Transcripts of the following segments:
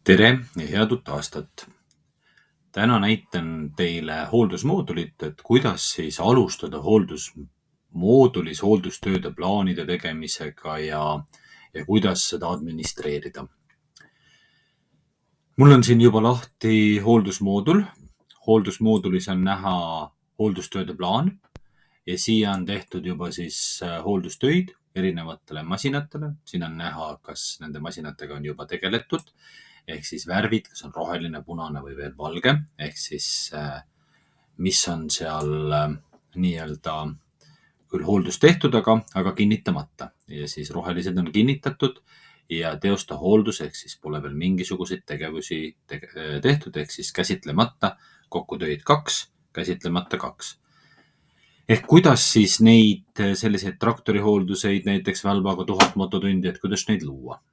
Tere ja head uut aastat! Täna näitan teile hooldusmoodulit, et kuidas siis alustada hooldusmoodulis hooldustööde plaanide tegemisega ja kuidas seda administreerida. Mul on siin juba lahti hooldusmoodul. Hooldusmoodulis on näha hooldustööde plaan ja siia on tehtud juba siis hooldustöid erinevatele masinatele. Siin on näha, kas nende masinatega on juba tegeletud. Ehk siis värvid, kas on roheline, punane või veel valge, ehk siis mis on seal nii-öelda küll hooldus tehtud, aga kinnitamata. Ja siis rohelised on kinnitatud ja teosta hooldus, ehk siis pole veel mingisuguseid tegevusi tehtud, ehk siis käsitlemata, kokku töid 2, käsitlemata 2. Ehk kuidas siis neid selliseid traktorihoolduseid, näiteks välbaga 1000 mototundi, et kuidas neid luua?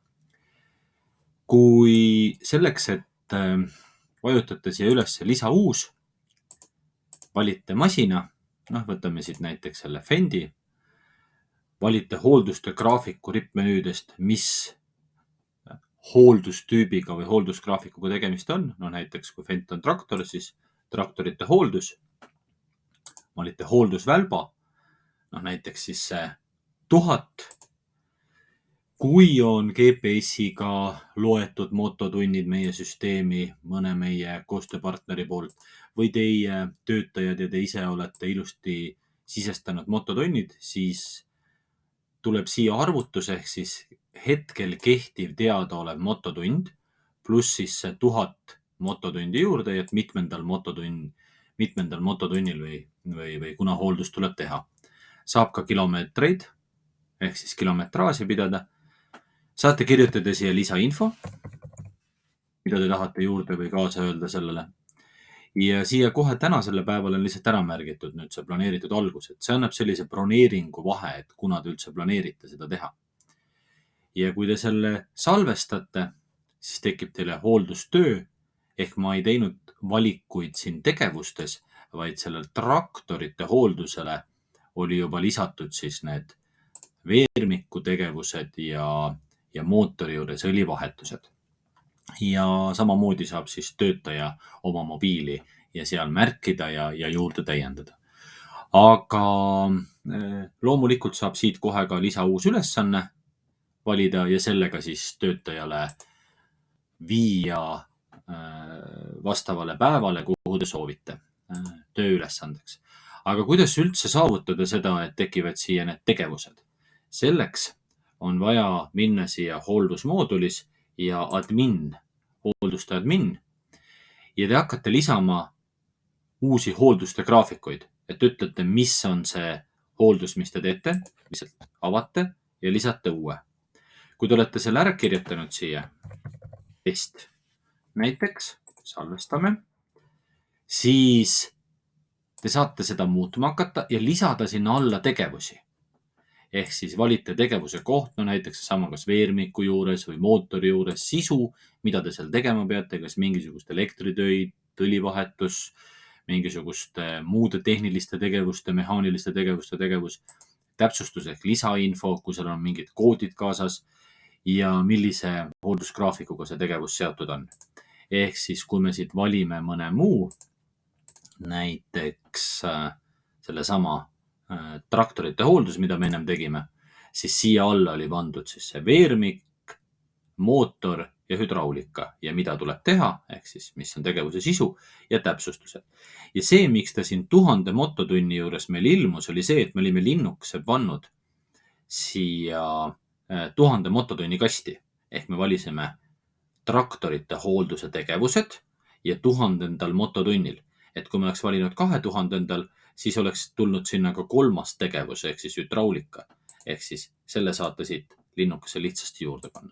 Kui selleks, et vajutate siia üles lisa uus, valite masina, võtame siit näiteks selle Fendi, valite hoolduste graafiku rippmenüüdest, mis hooldustüübiga või hooldusgraafikuga tegemist on. Näiteks kui Fend on traktor, siis traktorite hooldus, valite hooldusvälba, näiteks siis see 1000. Kui on GPS-iga loetud mototunnid meie süsteemi mõne meie koostööpartneri poolt või teie töötajad ja te ise olete ilusti sisestanud mototunnid, siis tuleb siia arvutus ehk siis hetkel kehtiv teadaolev mototund pluss siis see 1000 mototundi juurde, et mitmendal mototunnil või kuna hooldus tuleb teha. Saab ka kilomeetreid ehk siis kilometraaži pidada. Saate kirjutada siia lisainfo, mida te tahate juurde või kaasa öelda sellele. Ja siia kohe tänasele päevale on lihtsalt ära märgitud nüüd see planeeritud algus, et see annab sellise broneeringu vahe, et kuna te üldse planeerite seda teha. Ja kui te selle salvestate, siis tekib teile hooldustöö, ehk ma ei teinud valikuid siin tegevustes, vaid sellel traktorite hooldusele oli juba lisatud siis need veermiku tegevused ja mootori juures õlivahetused. Ja samamoodi saab siis töötaja oma mobiili ja seal märkida ja juurde täiendada. Aga loomulikult saab siit kohe ka lisa uus ülesanne valida ja sellega siis töötajale viia vastavale päevale, kuhu te soovite tööülesandeks. Aga kuidas üldse saavutada seda, et tekivad siia need tegevused? Selleks on vaja minna siia hooldusmoodulis ja hoolduste admin ja te hakkate lisama uusi hoolduste graafikuid, et ütlete, mis on see hooldus, mis te teete, lihtsalt avate ja lisate uue. Kui te olete selle ära kirjutanud siia, test, näiteks salvestame, siis te saate seda muutma hakata ja lisada sinna alla tegevusi. Ehk siis valite tegevuse koht, näiteks sama kas veermiku juures või mootori juures, sisu, mida te seal tegema peate, kas mingisugust elektritöid, õlivahetus, mingisuguste muude tehniliste tegevuste, mehaaniliste tegevuste tegevus, täpsustus ehk lisainfo, kui seal on mingid koodid kaasas ja millise hooldusgraafikuga see tegevus seotud on. Ehk siis, kui me siit valime mõne muu, näiteks selle sama traktorite hooldus, mida me ennem tegime, siis siia alla oli pandud siis see veermik, mootor ja hüdraulika ja mida tuleb teha, ehk siis mis on tegevuse sisu ja täpsustused. Ja see, miks ta siin 1000 mototunni juures meil ilmus, oli see, et me olime linnukese pannud siia 1000 mototunni kasti, ehk me valisime traktorite hoolduse tegevused ja 1000. mototunnil. Et kui me oleks valinud 2000. siis oleks tulnud sinna ka 3. tegevus, ehk siis hüdraulika. Ehk siis selle saate siit linnukese lihtsasti juurde panna.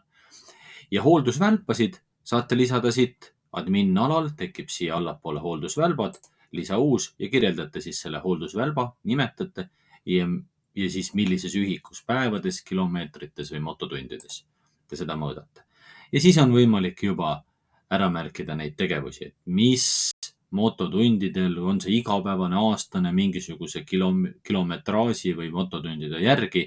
Ja hooldusvälpasid saate lisada siit admin alal, tekib siia allapoole hooldusvälbad, lisa uus ja kirjeldate siis selle hooldusvälba, nimetate ja siis millises ühikus, päevades, kilomeetrites või mototundides te seda mõõdate. Ja siis on võimalik juba ära märkida neid tegevusi, et mis mototundidel on see igapäevane aastane mingisuguse kilometraaži või mototundide järgi